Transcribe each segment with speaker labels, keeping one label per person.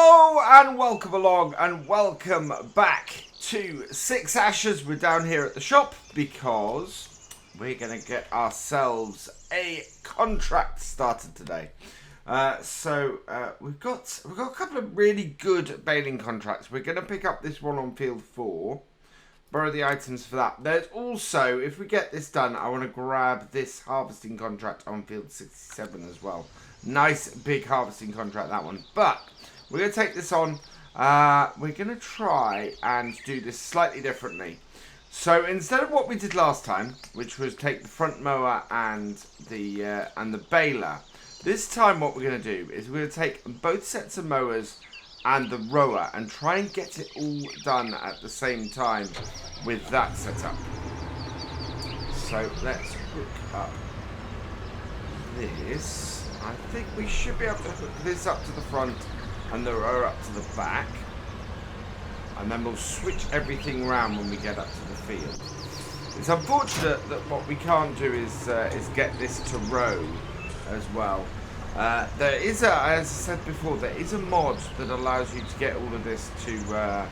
Speaker 1: Hello and welcome along and welcome back to Six Ashes. We're down here at the shop because we're going to get ourselves a contract started today. We've got a couple of really good baling contracts. We're going to pick up this one on field 4. Borrow the items for that. There's also, if we get this done, I want to grab this harvesting contract on field 67 as well. Nice big harvesting contract, that one. But we're going to take this on. We're going to try and do this slightly differently. So instead of what we did last time, which was take the front mower and the baler, this time what we're going to do is we're going to take both sets of mowers and the rower and try and get it all done at the same time with that setup. So let's hook up this. I think we should be able to hook this up to the front and the rower up to the back. And then we'll switch everything around when we get up to the field. It's unfortunate that what we can't do is get this to row as well. There is as I said before, there is a mod that allows you to get all of this to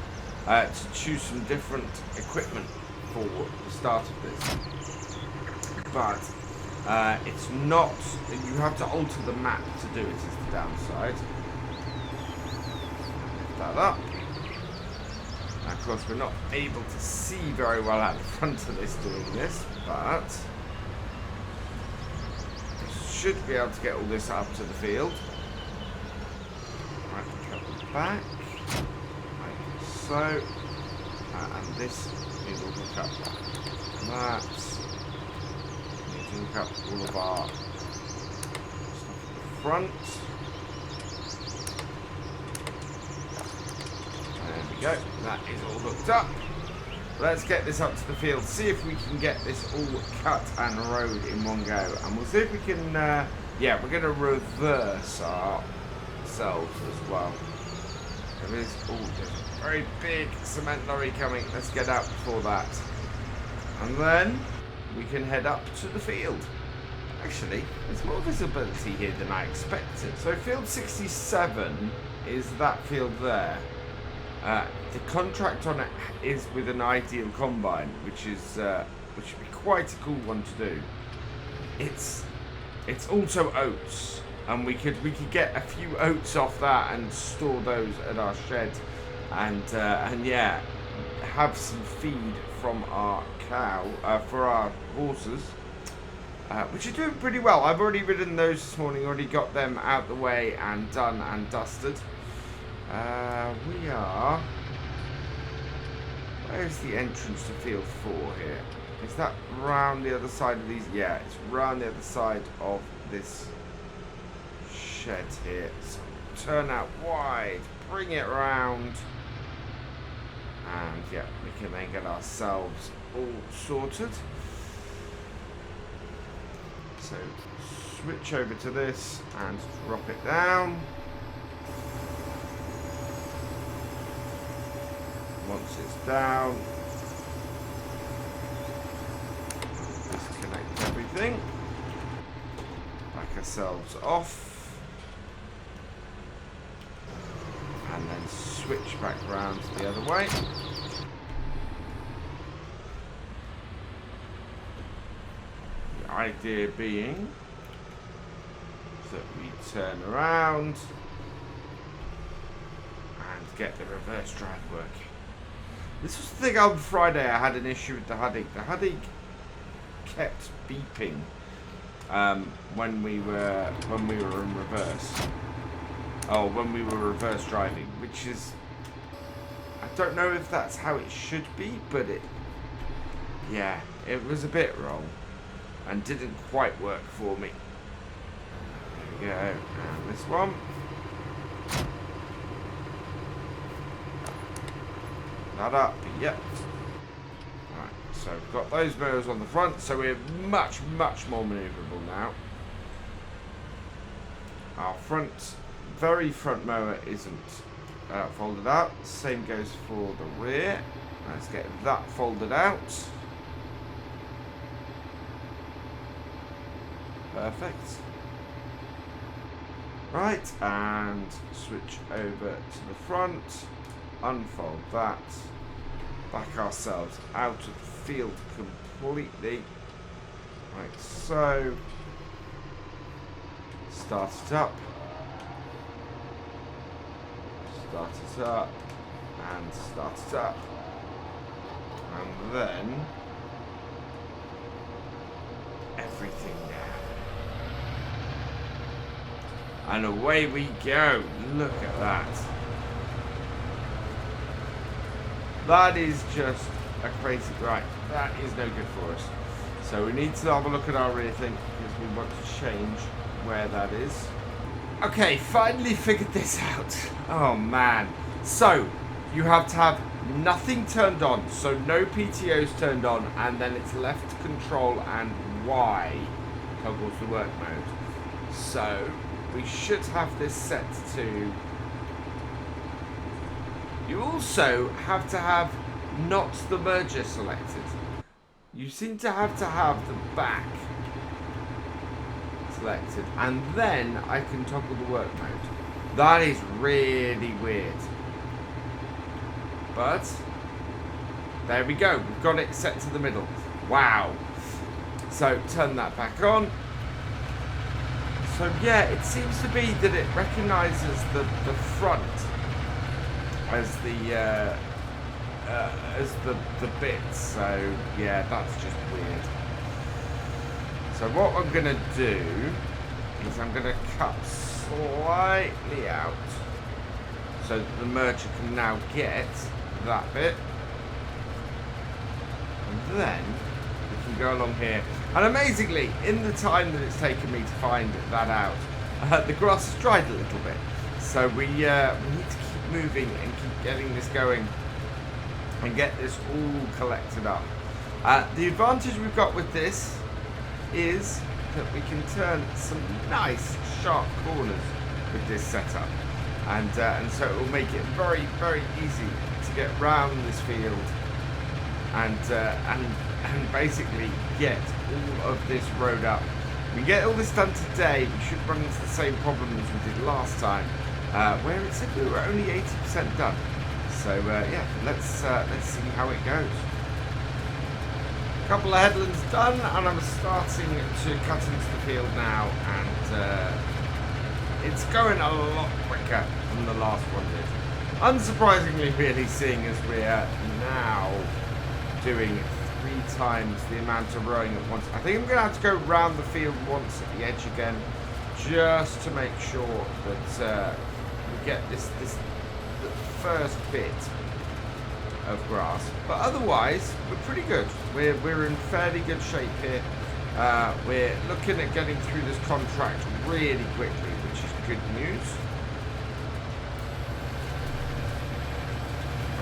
Speaker 1: choose some different equipment for the start of this. But it's not, you have to alter the map to do it, is the downside. Lift that up. Now, of course, we're not able to see very well out the front of this doing this, but should be able to get all this up to the field. Right, cut back, like so, and this is all hook up that. We need to hook up all of our stuff at the front. There we go. That is all hooked up. Let's get this up to the field, see if we can get this all cut and rowed in one go. And we'll see if we can, yeah, we're going to reverse ourselves as well. There is, there's a very big cement lorry coming. Let's get out before that. And then we can head up to the field. Actually, there's more visibility here than I expected. So field 67 is that field there. The contract on it is with an ideal combine, which would be quite a cool one to do. It's also oats, and we could get a few oats off that and store those at our shed, and yeah, have some feed from our for our horses, which are doing pretty well. I've already ridden those this morning, already got them out the way and done and dusted. We are... Where's the entrance to field 4 here? Is that round the other side of these? Yeah, it's round the other side of this shed here. So turn out wide, bring it round, and yeah, we can then get ourselves all sorted. So switch over to this and drop it down. Once it's down, disconnect everything, back ourselves off, and then switch back round to the other way. The idea being that we turn around and get the reverse drive working. This was the thing on Friday. I had an issue with the Huddig. The Huddig kept beeping when we were in reverse. Oh, when we were reverse driving, which is, I don't know if that's how it should be, but it was a bit wrong and didn't quite work for me. There we go. And this one. That up, yep. Right, so we've got those mowers on the front, so we're much more maneuverable now. Our very front mower isn't folded out. Same goes for the rear. Let's get that folded out. Perfect. Right, and switch over to the front, unfold that, back ourselves out of the field completely, like so, start it up, and start it up, and then everything down. And away we go. Look at that. That is just a crazy... Right, that is no good for us. So we need to have a look at our rear thing because we want to change where that is. Okay, finally figured this out. Oh man. So, you have to have nothing turned on. So no PTOs turned on, and then it's left control and Y toggles the work mode. So we should have this set to... You also have to have not the merger selected. You seem to have the back selected, and then I can toggle the work mode. That is really weird. But there we go. We've got it set to the middle. Wow. So turn that back on. So yeah, it seems to be that it recognises the front as the bits. So yeah, that's just weird. So what I'm gonna do is I'm gonna cut slightly out so that the merger can now get that bit, and then we can go along here. And amazingly, in the time that it's taken me to find that out, the grass has dried a little bit. So we need to keep moving and keep getting this going and get this all collected up. The advantage we've got with this is that we can turn some nice sharp corners with this setup. And so it will make it very, very easy to get round this field and basically get all of this road up. We get all this done today, we should run into the same problem as we did last time, where it said we were only 80% done. So yeah, let's see how it goes. A couple of headlands done, and I'm starting to cut into the field now, and it's going a lot quicker than the last one did. Unsurprisingly, really, seeing as we're now doing 3 times the amount of rowing at once. I think I'm going to have to go round the field once at the edge again, just to make sure that we get the first bit of grass. But otherwise, we're pretty good. We're in fairly good shape here. We're looking at getting through this contract really quickly, which is good news.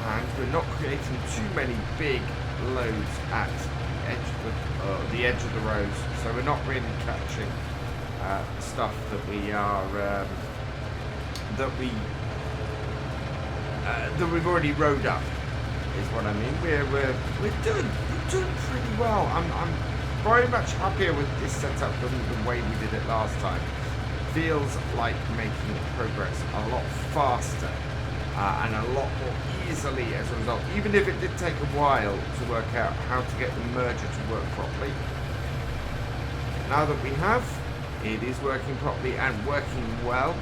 Speaker 1: And we're not creating too many big loads at the edge of the rows, so we're not really catching stuff that we've already rowed up, is what I mean. We're doing pretty well. I'm very much happier with this setup than the way we did it last time. Feels like making progress a lot faster and a lot more easily as a result, even if it did take a while to work out how to get the merger to work properly. Now that we have, it is working properly and working well.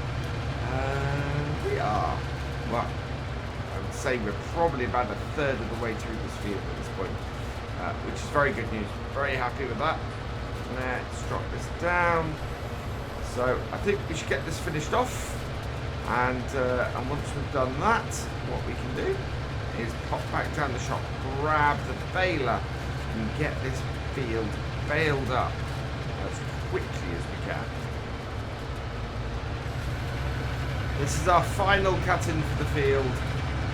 Speaker 1: We are, well, I would say we're probably about a third of the way through this field at this point, which is very good news. Very happy with that. Let's drop this down. So I think we should get this finished off. And once we've done that, what we can do is pop back down the shop, grab the baler, and get this field baled up as quickly as we can. This is our final cut-in for the field,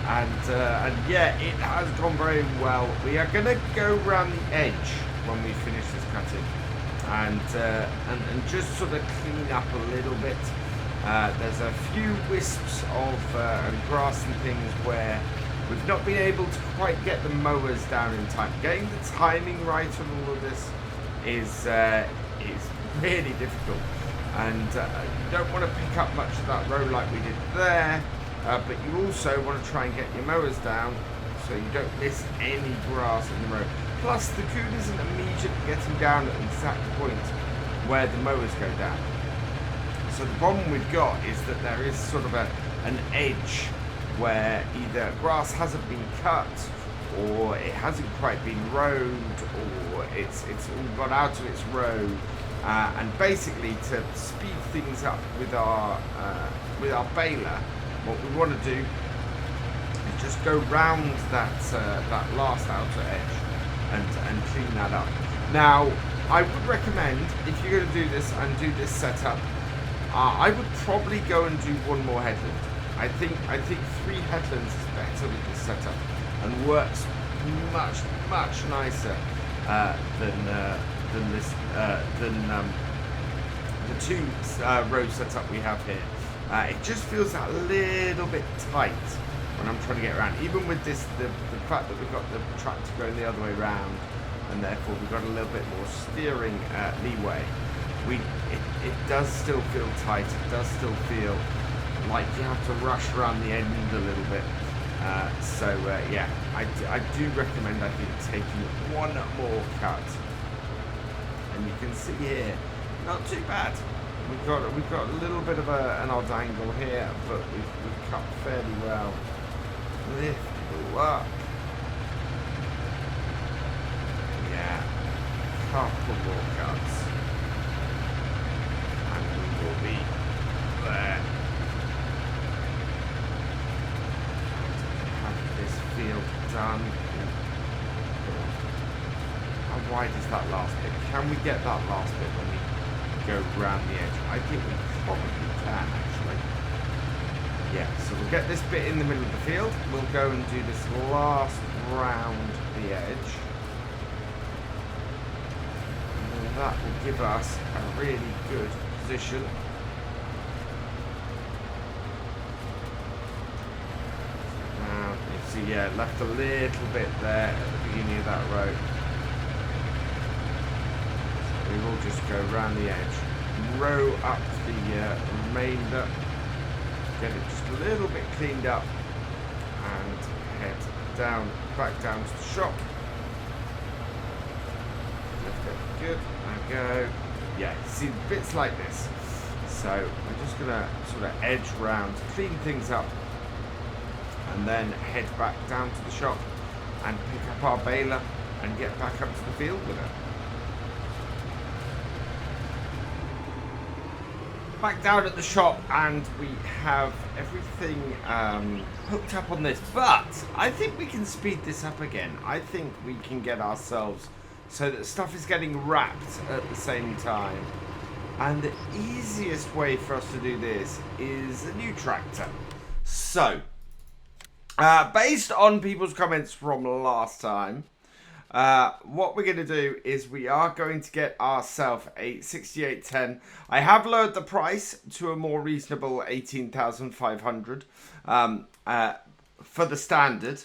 Speaker 1: and yeah, it has gone very well. We are going to go around the edge when we finish this cut-in, and just sort of clean up a little bit. There's a few wisps of grass and things where we've not been able to quite get the mowers down in time. Getting the timing right on all of this is really difficult. And you don't want to pick up much of that row like we did there, but you also want to try and get your mowers down so you don't miss any grass in the row. Plus, the coon isn't immediately getting down at the exact point where the mowers go down. So the problem we've got is that there is sort of an edge where either grass hasn't been cut, or it hasn't quite been rowed, or it's all got out of its row. And basically, to speed things up with our baler, what we want to do is just go round that last outer edge and clean that up. Now, I would recommend, if you're going to do this and do this setup, I would probably go and do one more headland. I think 3 headlands is better with this setup and works much nicer than the 2 row setup we have here. It just feels a little bit tight when I'm trying to get around. Even with this, the fact that we've got the tractor going the other way around, and therefore we've got a little bit more steering leeway. It does still feel tight. It does still feel like you have to rush around the end a little bit. Yeah, I do recommend, I think, taking one more cut. And you can see here, not too bad. We've got a little bit of an odd angle here, but we've cut fairly well. Lift it all up. Yeah, couple more cuts, and we will be there. Have this field done. How wide is that last bit? Can we get that last bit when we go round the edge? I think we probably can, actually. Yeah, so we'll get this bit in the middle of the field. We'll go and do this last round the edge. And then that will give us a really good position. Now, you see, yeah, left a little bit there at the beginning of that row. We will just go around the edge, row up the remainder, get it just a little bit cleaned up, and head down, back down to the shop. Lift it, good, and go. Yeah, see bits like this. So we're just gonna sort of edge round, clean things up, and then head back down to the shop and pick up our baler and get back up to the field with it. Back down at the shop, and we have everything hooked up on this, but I think we can speed this up again. I think we can get ourselves so that stuff is getting wrapped at the same time, and the easiest way for us to do this is a new tractor. So based on people's comments from last time, what we're going to do is we are going to get ourselves a 6810. I have lowered the price to a more reasonable 18,500 for the standard.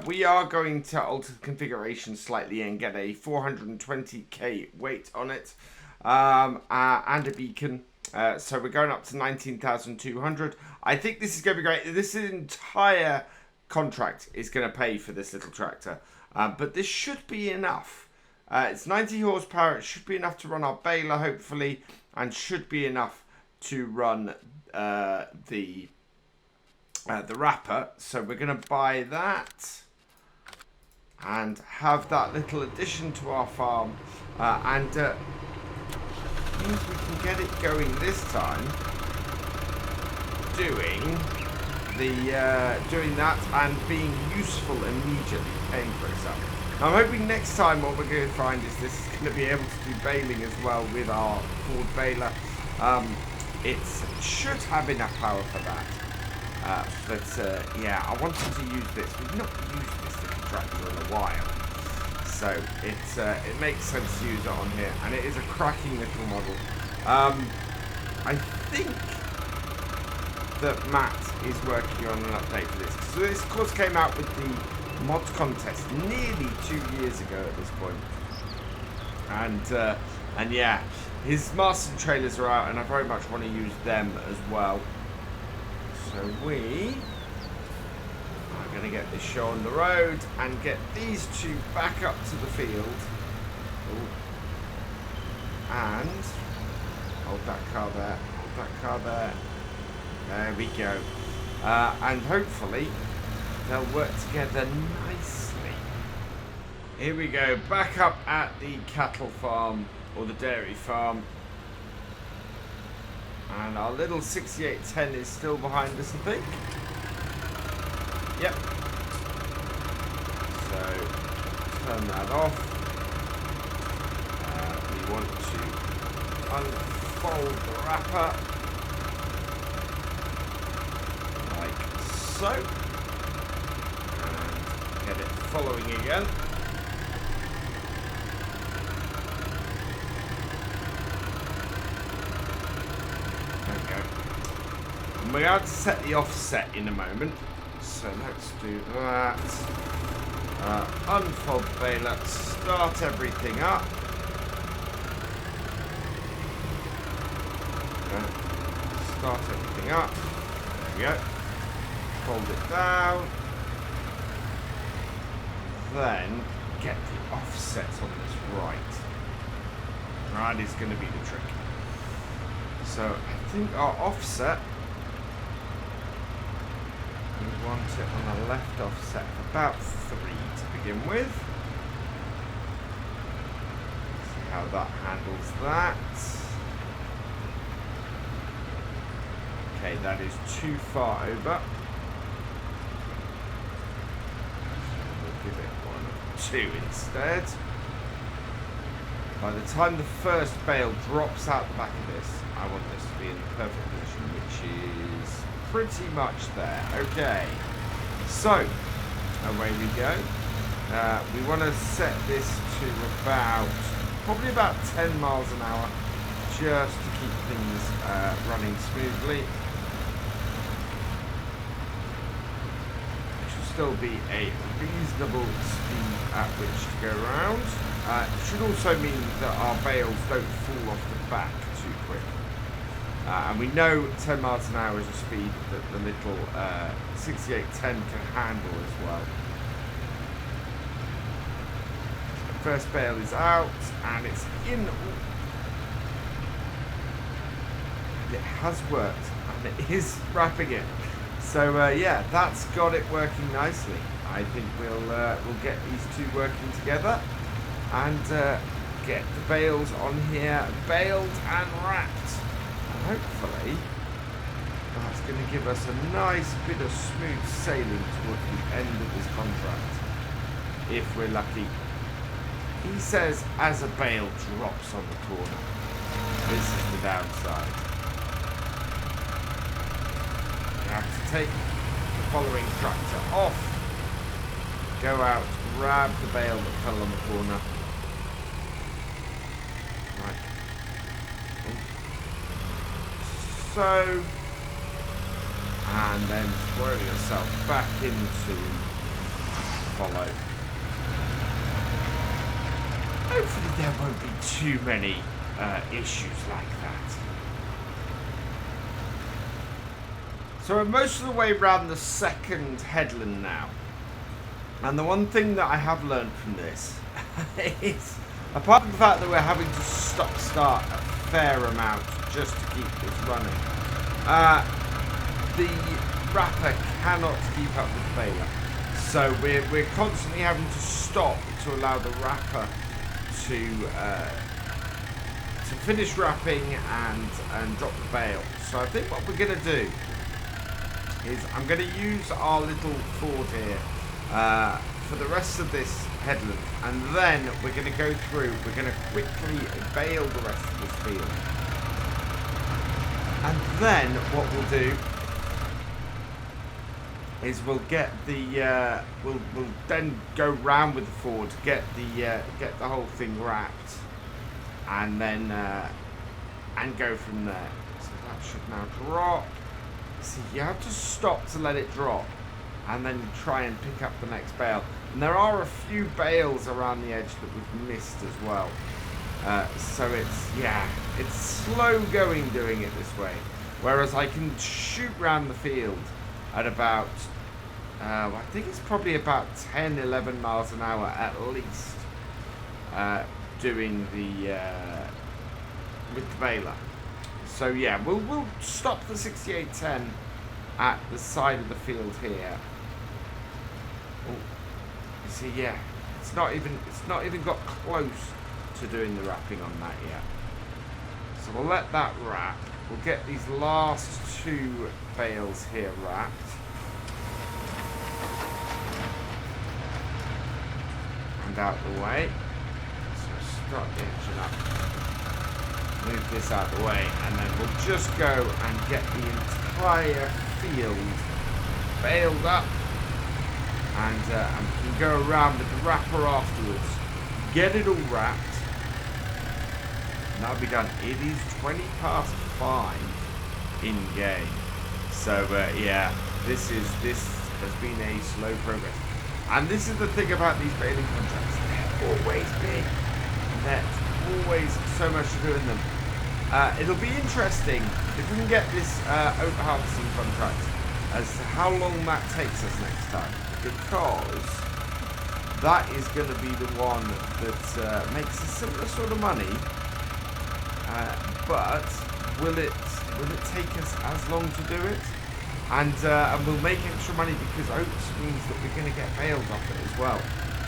Speaker 1: We are going to alter the configuration slightly and get a 420k weight on it, and a beacon. So we're going up to 19,200. I think this is going to be great. This entire contract is going to pay for this little tractor. But this should be enough. It's 90 horsepower. It should be enough to run our baler, hopefully, and should be enough to run the wrapper. So we're going to buy that and have that little addition to our farm, and means we can get it going this time. Doing that and being useful immediately, paying for itself. Now, I'm hoping next time what we're going to find is this is going to be able to do baling as well with our Ford baler. It should have enough power for that. Yeah, I wanted to use this. We've not used this little tractor in a while, so it makes sense to use it on here, and it is a cracking little model. I think that Matt is working on an update for this. So this, of course, came out with the mod contest nearly 2 years ago at this point. And And yeah, his Marston trailers are out, and I very much want to use them as well. So we are going to get this show on the road and get these two back up to the field. Ooh. And hold that car there, hold that car there. There we go. And hopefully they'll work together nicely. Here we go, back up at the cattle farm, or the dairy farm. And our little 6810 is still behind us, I think. Yep. So, turn that off. We want to unfold the wrapper. Like so. And get it following again. We're going to set the offset in a moment, so let's do that. Unfold the baler, start everything up. Start everything up. There we go. Fold it down. Then get the offset on this right. That is going to be the trick. So I think our offset, we want it on the left offset of about 3 to begin with. See how that handles that. Okay, that is too far over. So we'll give it 1 or 2 instead. By the time the first bale drops out the back of this, I want this to be in the perfect position, which is pretty much there. Okay, so away we go. We want to set this to probably about 10 miles an hour, just to keep things running smoothly. It should still be a reasonable speed at which to go around. It should also mean that our bales don't fall off the back too quick. And we know 10 miles an hour is a speed that the little 6810 can handle as well. The first bale is out and it's in. It has worked and it is wrapping it. So yeah, that's got it working nicely. I think we'll get these two working together and get the bales on here baled and wrapped. Hopefully, that's going to give us a nice bit of smooth sailing towards the end of this contract, if we're lucky. He says as a bale drops on the corner. This is the downside. You have to take the following tractor off, go out, grab the bale that fell on the corner. Right. So, and then throw yourself back into follow. Hopefully there won't be too many issues like that. So we're most of the way around the second headland now. And the one thing that I have learned from this is, apart from the fact that we're having to stop-start a fair amount just to keep this running, the wrapper cannot keep up with the baler. So we're constantly having to stop to allow the wrapper to finish wrapping and drop the bale. So I think what we're going to do is I'm going to use our little Ford here for the rest of this headland, and then we're going to go through, we're going to quickly bale the rest of this field. And then what we'll do is we'll get the we'll then go round with the Ford, get the whole thing wrapped, and then and go from there. So that should now drop. See, you have to stop to let it drop, and then try and pick up the next bale. And there are a few bales around the edge that we've missed as well. So it's slow going doing it this way. Whereas I can shoot round the field at about, I think it's probably about 10, 11 miles an hour at least, doing the, with the baler. So yeah, we'll stop the 6810 at the side of the field here. Oh, you see, yeah, it's not even got close to doing the wrapping on that yet. So we'll let that wrap. We'll get these last 2 bales here wrapped. And out the way. So start the engine up. Move this out of the way, and then we'll just go and get the entire field baled up, and we can go around with the wrapper afterwards, get it all wrapped, and that'll be done. It is 20 past 5 in game, so yeah, this has been a slow progress, and this is the thing about these baling contracts. They're always big. There's always so much to do in them. It'll be interesting if we can get this oat harvesting contract as to how long that takes us next time, because that is going to be the one that makes a similar sort of money, but will it take us as long to do it? And we'll make extra money because oats means that we're going to get bales off it as well.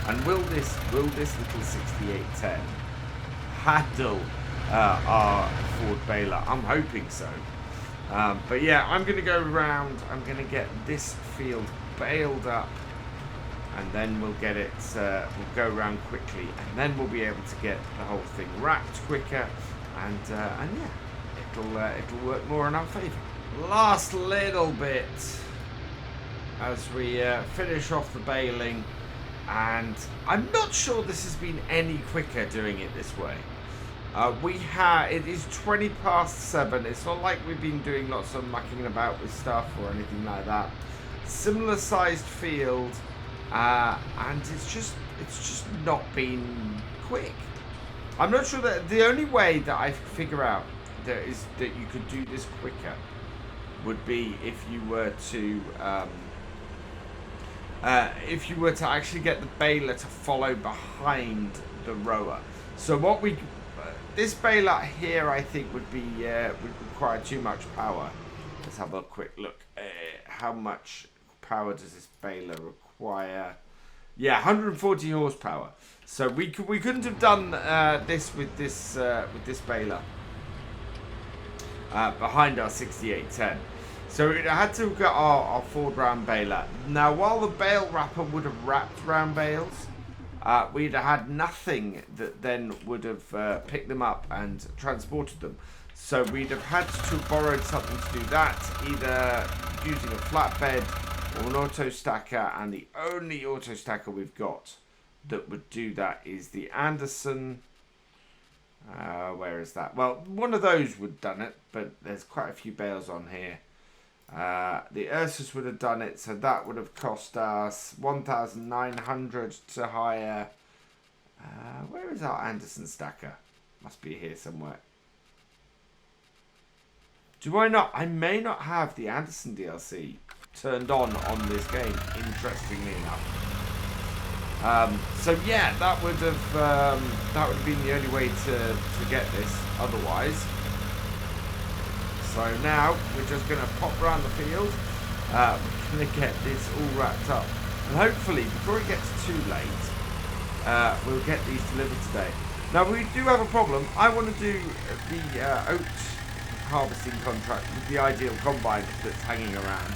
Speaker 1: And will this little 6810 handle our Ford baler? I'm hoping so. But yeah, I'm going to go around. I'm going to get this field baled up, and then we'll get it. We'll go around quickly, and then we'll be able to get the whole thing wrapped quicker, and yeah, it'll work more in our favour. Last little bit as we finish off the baling. And I'm not sure this has been any quicker doing it this way. It is 20 past 7. It's not like we've been doing lots of mucking about with stuff or anything like that. Similar sized field, and it's just not been quick. I'm not sure that the only way that I figure out that you could do this quicker would be if you were to actually get the baler to follow behind the rower. So this baler here, I think would require too much power. Let's have a quick look. How much power does this baler require? Yeah, 140 horsepower. So we couldn't have done this with this baler behind our 6810. So it had to get our Ford round baler. Now, while the bale wrapper would have wrapped round bales, we'd have had nothing that then would have picked them up and transported them. So we'd have had to have borrowed something to do that, either using a flatbed or an auto stacker, and the only auto stacker we've got that would do that is the Andersen. Where is that? Well, one of those would have done it, but there's quite a few bales on here. The Ursus would have done it, so that would have cost us 1,900 to hire. Where is our Andersen stacker? Must be here somewhere. Do I not? I may not have the Andersen DLC turned on this game, interestingly enough. So yeah, that would have been the only way to get this otherwise. So now we're just going to pop around the field. We're going to get this all wrapped up, and hopefully before it gets too late, we'll get these delivered today. Now we do have a problem. I want to do the oat harvesting contract with the ideal combine that's hanging around.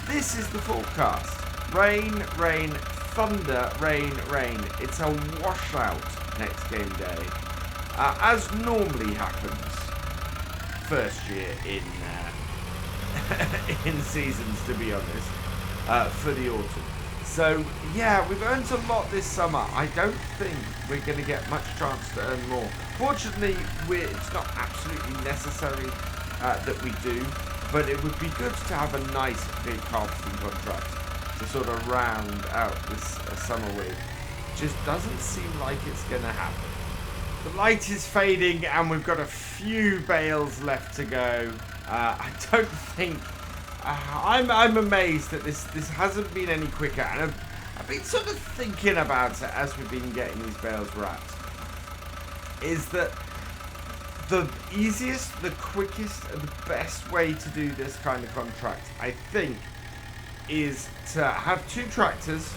Speaker 1: This is the forecast: rain, rain, thunder, rain, rain. It's a washout next game day, as normally happens first year in in seasons, to be honest, for the autumn. So yeah, we've earned a lot this summer. I don't think we're going to get much chance to earn more. Fortunately, it's not absolutely necessary that we do, but it would be good to have a nice big harvesting contract to sort of round out this summer with. Just doesn't seem like it's going to happen. The light is fading and we've got a few bales left to go. I don't think... I'm amazed that this hasn't been any quicker. And I've been sort of thinking about it as we've been getting these bales wrapped. Is that the easiest, the quickest, and the best way to do this kind of contract, I think, is to have 2 tractors,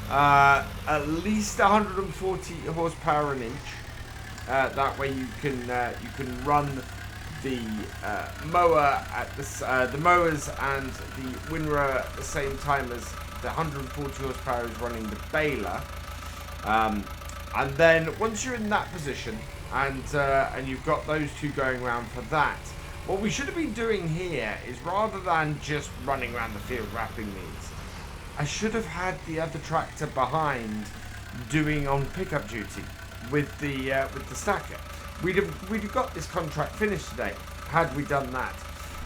Speaker 1: at least 140 horsepower in each. That way you can run the mower at the mowers and the windrower at the same time as the 140 horsepower is running the baler. And then once you're in that position and you've got those 2 going around for that, what we should have been doing here is, rather than just running around the field wrapping these, I should have had the other tractor behind doing on pickup duty with the stacker. We'd have got this contract finished today had we done that.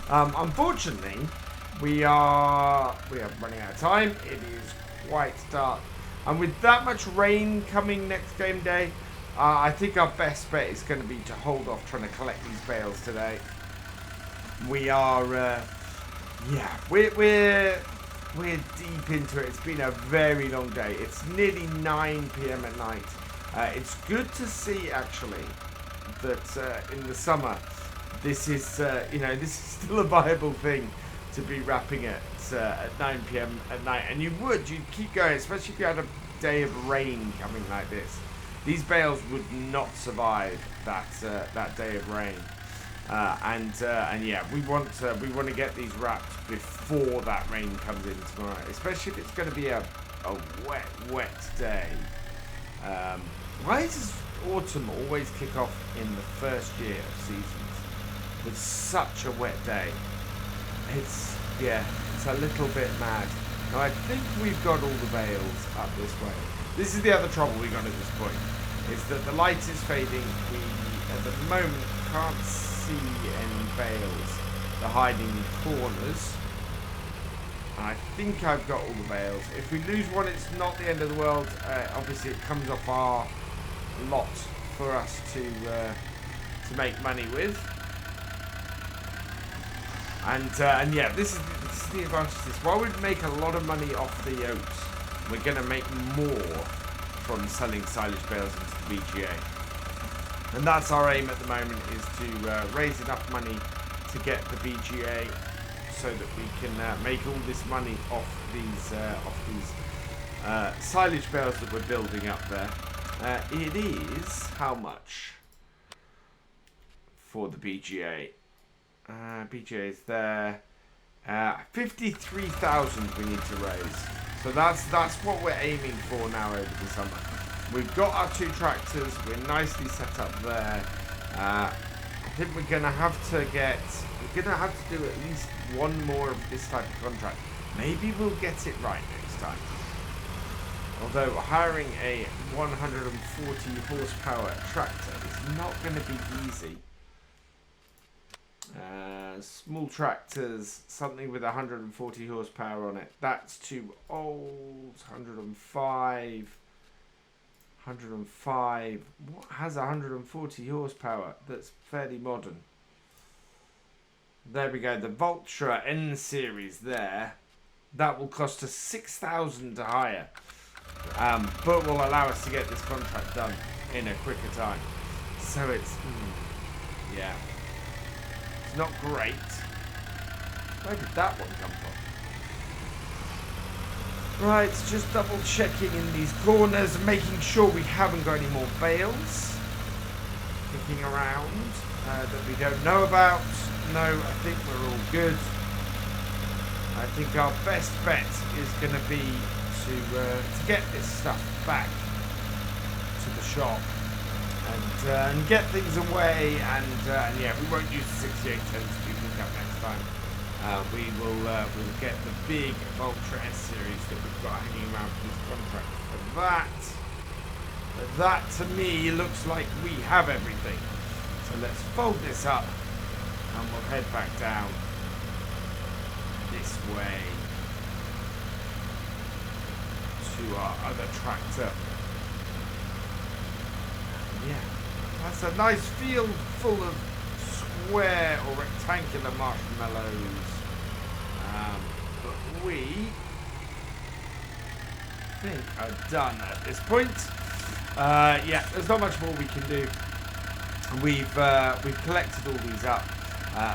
Speaker 1: Unfortunately, we are running out of time. It is quite dark, and with that much rain coming next game day, I think our best bet is going to be to hold off trying to collect these bales today. We are, we're deep into it. It's been a very long day. It's nearly 9 p.m. at night. It's good to see, actually, that in the summer, this is this is still a viable thing to be wrapping at 9 p.m. at night. And you'd keep going, especially if you had a day of rain coming like this. These bales would not survive that day of rain. And yeah, we want to get these wrapped before that rain comes in tomorrow, especially if it's going to be a wet day. Why does autumn always kick off in the first year of seasons with such a wet day? It's a little bit mad. Now I think we've got all the bales up this way. This is the other trouble we got at this point, is that the light is fading. We at the moment can't see any bales. They're hiding in corners. And I think I've got all the bales. If we lose one, it's not the end of the world. Obviously, it comes off our lot for us to make money with. And yeah, this is the advantage of this. While we make a lot of money off the oats, we're going to make more from selling silage bales into the BGA. And that's our aim at the moment, is to raise enough money to get the BGA, so that we can make all this money off these silage bales that we're building up there. It is how much for the BGA? BGA is there. 53,000 we need to raise. So that's what we're aiming for now over the summer. We've got our 2 tractors. We're nicely set up there. I think we're gonna have to do at least one more of this type of contract. Maybe we'll get it right next time. Although hiring a 140 horsepower tractor is not going to be easy. Small tractors, something with 140 horsepower on it. That's too old. 105. What has 140 horsepower that's fairly modern? There we go. The Vultra N series there. That will cost us 6,000 to hire. But will allow us to get this contract done in a quicker time. So it's... yeah. It's not great. Where did that one come from? Right, just double checking in these corners, making sure we haven't got any more bales kicking around that we don't know about. No, I think we're all good. I think our best bet is going to be to get this stuff back to the shop and get things away, and yeah, we won't use the 6810 to do pickup next time. We'll get the big Vultra S series that we've got hanging around for this contract. For that to me looks like we have everything. So let's fold this up and we'll head back down this way to our other tractor. Yeah, That's a nice field full of square or rectangular marshmallows. But we think are done at this point. Yeah, there's not much more we can do. We've collected all these up.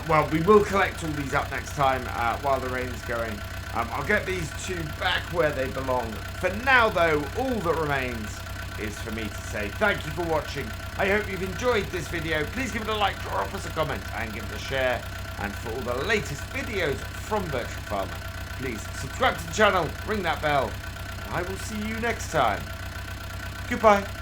Speaker 1: Well, we will collect all these up next time while the rain's going. I'll get these two back where they belong. For now, though, all that remains is for me to say thank you for watching. I hope you've enjoyed this video. Please give it a like, drop us a comment, and give it a share. And for all the latest videos from Virtual Farmer, please subscribe to the channel, ring that bell, and I will see you next time. Goodbye.